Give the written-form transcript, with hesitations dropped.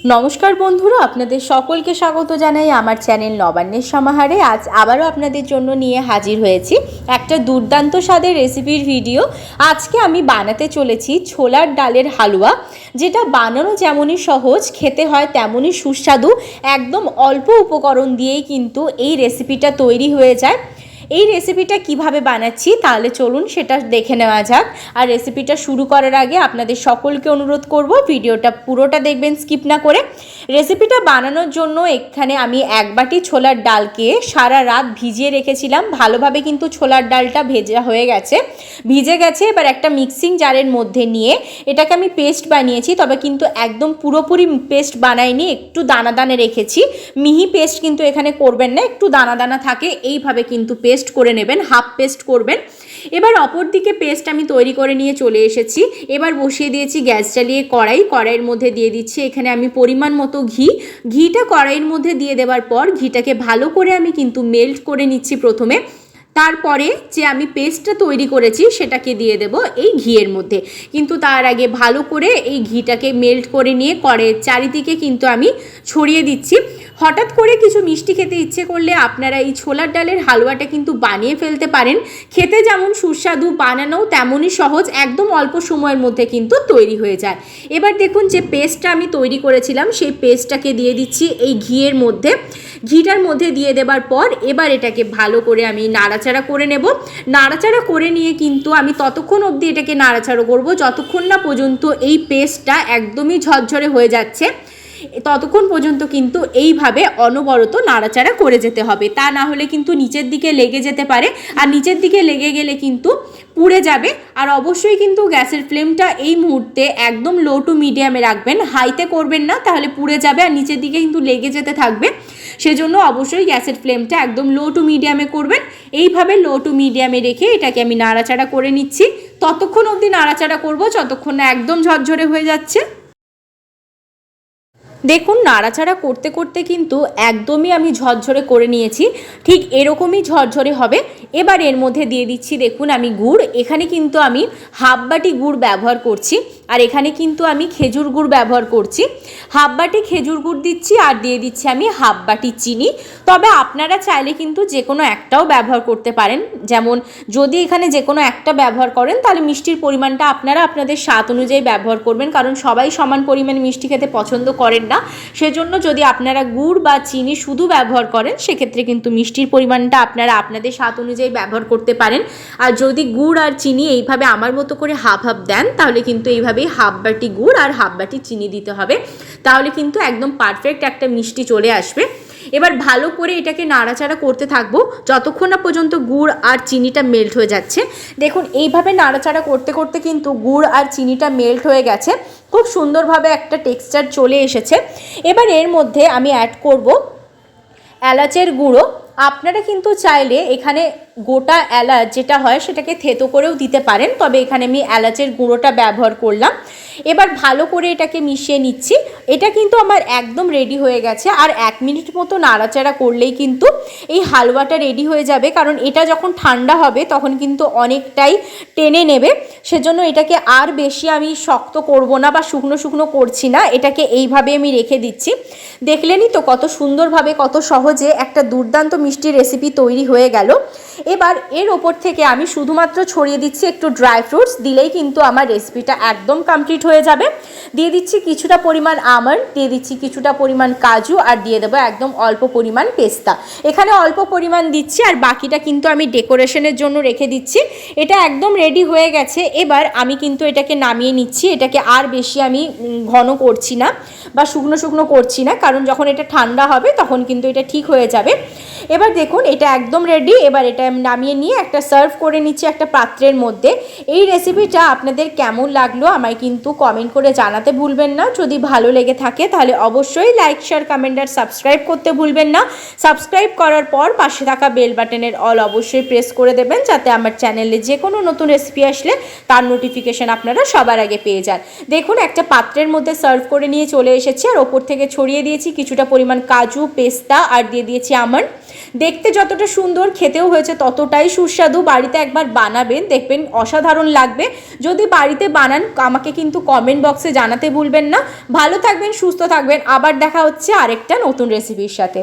নমস্কার বন্ধুরা, আপনাদের সকলকে স্বাগত জানাই আমার চ্যানেল নবান্নের সমাহারে। আজ আবারও আপনাদের জন্য নিয়ে হাজির হয়েছি একটা দুর্দান্ত স্বাদের রেসিপির ভিডিও। আজকে আমি বানাতে চলেছি ছোলার ডালের হালুয়া, যেটা বানানো যেমনই সহজ, খেতে হয় তেমনই সুস্বাদু। একদম অল্প উপকরণ দিয়েই কিন্তু এই রেসিপিটা তৈরি হয়ে যায়। এই রেসিপিটা কিভাবে বানাচ্ছি তাহলে চলুন সেটা দেখে নেওয়া যাক। আর রেসিপিটা শুরু করার আগে আপনাদের সকলকে অনুরোধ করব ভিডিওটা পুরোটা দেখবেন, স্কিপ না করে। রেসিপিটা বানানোর জন্য এখানে আমি 1 বাটি ছোলার ডালকে সারা রাত ভিজিয়ে রেখেছিলাম। ভালোভাবে কিন্তু ছোলার ডালটা ভিজে গেছে। এবার একটা মিক্সিং জারের মধ্যে নিয়ে এটাকে আমি পেস্ট বানিয়েছি, তবে কিন্তু একদম পুরোপুরি পেস্ট বানাইনি, একটু দানা দানা রেখেছি। মিহি পেস্ট কিন্তু এখানে করবেন না, একটু দানা দানা থাকে এইভাবে কিন্তু পেস্ট করে নেবেন, হাফ পেস্ট করবেন। এবার অপর দিকে পেস্ট আমি তৈরি করে নিয়ে চলে এসেছি। এবার বসিয়ে দিয়েছি গ্যাস জ্বালিয়ে কড়াইয়ের মধ্যে দিয়ে দিচ্ছি এখানে আমি পরিমাণ মতো ঘিটা কড়াইয়ের মধ্যে দিয়ে দেওয়ার পর ঘিটাকে ভালো করে আমি কিন্তু মেল্ট করে নিচ্ছি প্রথমে। তারপরে যে আমি পেস্টটা তৈরি করেছি সেটাকে দিয়ে দেব এই ঘিয়ের মধ্যে। কিন্তু তার আগে ভালো করে এই ঘিটাকে মেল্ট করে নিয়ে কড়াইয়ের চারিদিকে কিন্তু আমি ছড়িয়ে দিচ্ছি। হঠাৎ করে কিছু মিষ্টি খেতে ইচ্ছে করলে আপনারা এই ছোলার ডালের হালুয়াটা কিন্তু বানিয়ে ফেলতে পারেন। খেতে যেমন সুস্বাদু, বানানোও তেমনই সহজ, একদম অল্প সময়ের মধ্যে কিন্তু তৈরি হয়ে যায়। এবার দেখুন যে পেস্টটা আমি তৈরি করেছিলাম সেই পেস্টটাকে দিয়ে দিচ্ছি এই ঘিটার মধ্যে দিয়ে দেবার পর এবার এটাকে ভালো করে আমি নাড়াচাড়া করে নেব। নাড়াচাড়া করে নিয়ে কিন্তু আমি ততক্ষণ অবধি এটাকে নাড়াচাড়া করব যতক্ষণ না পর্যন্ত এই পেস্টটা একদমই ঝরঝরে হয়ে যাচ্ছে। ততক্ষণ পর্যন্ত কিন্তু এইভাবে অনবরত নাড়াচাড়া করে যেতে হবে, তা না হলে কিন্তু নিচের দিকে লেগে যেতে পারে, আর নিচের দিকে লেগে গেলে কিন্তু পুড়ে যাবে। আর অবশ্যই কিন্তু গ্যাসের ফ্লেমটা এই মুহূর্তে একদম লো টু মিডিয়ামে রাখবেন, হাইতে করবেন না, তাহলে পুড়ে যাবে আর নিচের দিকে কিন্তু লেগে যেতে থাকবে। সেজন্য অবশ্যই গ্যাসের ফ্লেমটা একদম লো টু মিডিয়ামে করবেন। এইভাবে লো টু মিডিয়ামে রেখে এটাকে আমি নাড়াচাড়া করে নিচ্ছি। ততক্ষণ অবধি নাড়াচাড়া করব যতক্ষণ না একদম ঝরঝরে হয়ে যাচ্ছে। দেখুন নাড়াচাড়া করতে করতে কিন্তু একদমই আমি ঝরঝরে করে নিয়েছি, ঠিক এরকমই ঝরঝরে হবে। এবার এর মধ্যে দিয়ে দিচ্ছি দেখুন আমি গুড়। এখানে কিন্তু আমি হাফ বাটি গুড় ব্যবহার করছি, আর এখানে কিন্তু আমি খেজুর গুড় ব্যবহার করছি। হাফ বাটি খেজুর গুড় দিচ্ছি আর দিয়ে দিচ্ছি আমি হাফ বাটি চিনি। তবে আপনারা চাইলে কিন্তু যে কোনো একটাও ব্যবহার করতে পারেন। যেমন যদি এখানে যে কোনো একটা ব্যবহার করেন তাহলে মিষ্টির পরিমাণটা আপনারা আপনাদের স্বাদ অনুযায়ী ব্যবহার করবেন, কারণ সবাই সমান পরিমাণে মিষ্টি খেতে পছন্দ করেন না। সেজন্য যদি আপনারা গুড় বা চিনি শুধু ব্যবহার করেন সেক্ষেত্রে কিন্তু মিষ্টির পরিমাণটা আপনারা আপনাদের স্বাদ অনুযায়ী ব্যবহার করতে পারেন। আর যদি গুড় আর চিনি এইভাবে আমার মতো করে হাফ হাফ দেন তাহলে কিন্তু এইভাবেই হাফ বাটি গুড় আর হাফ বাটি চিনি দিতে হবে, তাহলে কিন্তু একদম পারফেক্ট একটা মিষ্টি চলে আসবে। এবার ভালো করে এটাকে নাড়াচাড়া করতে থাকবো যতক্ষণ না পর্যন্ত গুড় আর চিনিটা মেল্ট হয়ে যাচ্ছে। দেখুন এইভাবে নাড়াচাড়া করতে করতে কিন্তু গুড় আর চিনিটা মেল্ট হয়ে গেছে, খুব সুন্দরভাবে একটা টেক্সচার চলে এসেছে। এবার এর মধ্যে আমি অ্যাড করব এলাচের গুঁড়ো। আপনারা কিন্তু চাইলে এখানে গোটা এলাচ যেটা হয় সেটাকে থেতো করেও দিতে পারেন, তবে এখানে আমি এলাচের গুঁড়োটা ব্যবহার করলাম। এবার ভালো করে এটাকে মিশিয়ে নিচ্ছি। এটা কিন্তু আমার একদম রেডি হয়ে গেছে, আর 1 মিনিট মতো নাড়াচাড়া করলেই কিন্তু এই হালুয়াটা রেডি হয়ে যাবে, কারণ এটা যখন ঠান্ডা হবে তখন কিন্তু অনেকটাই টেনে নেবে। সেজন্য এটাকে আর বেশি আমি শক্ত করব না বা শুকনো শুকনো করছি না, এটাকে এইভাবে আমি রেখে দিচ্ছি। দেখলেনই তো কত সুন্দরভাবে কত সহজে একটা দুর্দান্ত মিষ্টি রেসিপি তৈরি হয়ে গেল। এবার এর ওপর থেকে আমি শুধুমাত্র ছড়িয়ে দিচ্ছি একটু ড্রাই ফ্রুটস, দিলেই কিন্তু আমার রেসিপিটা একদম কমপ্লিট হয়ে যাবে। দিয়ে দিচ্ছি কিছুটা পরিমাণ আমন্ড, দিয়ে দিচ্ছি কিছুটা পরিমাণ কাজু, আর দিয়ে দেবো একদম অল্প পরিমাণ পেস্তা। এখানে অল্প পরিমাণ দিচ্ছি আর বাকিটা কিন্তু আমি ডেকোরেশনের জন্য রেখে দিচ্ছি। এটা একদম রেডি হয়ে গেছে। এবার আমি কিন্তু এটাকে নামিয়ে নিচ্ছি। এটাকে আর বেশি আমি ঘন করছি না বা শুকনো শুকনো করছি না, কারণ যখন এটা ঠান্ডা হবে তখন কিন্তু এটা ঠিক হয়ে যাবে। এবার দেখুন এটা একদম রেডি। এবার এটা আমি নামিয়ে নিয়ে একটা সার্ভ করে নিচ্ছি একটা পাত্রের মধ্যে। এই রেসিপিটা আপনাদের কেমন লাগলো আমায় কিন্তু কমেন্ট করে জানাতে ভুলবেন না। যদি ভালো লেগে থাকে তাহলে অবশ্যই লাইক, শেয়ার, কমেন্ট আর সাবস্ক্রাইব করতে ভুলবেন না। সাবস্ক্রাইব করার পর পাশে থাকা বেল বাটনের অল অবশ্যই প্রেস করে দেবেন, যাতে আমার চ্যানেলে যে কোনো নতুন রেসিপি আসলে তার নোটিফিকেশান আপনারা সবার আগে পেয়ে যান। দেখুন একটা পাত্রের মধ্যে সার্ভ করে নিয়ে চলে এসেছি, আর ওপর থেকে ছড়িয়ে দিয়েছি কিছুটা পরিমাণ কাজু, পেস্তা, আর দিয়ে দিয়েছি আমন্ড। দেখতে যতটা সুন্দর খেতেও হয়েছে ততটাই সুস্বাদু। বাড়িতে একবার বানাবেন, দেখবেন অসাধারণ লাগবে। যদি বাড়িতে বানান আমাকে কিন্তু কমেন্ট বক্সে জানাতে ভুলবেন না। ভালো থাকবেন, সুস্থ থাকবেন, আবার দেখা হচ্ছে আরেকটা নতুন রেসিপির সাথে।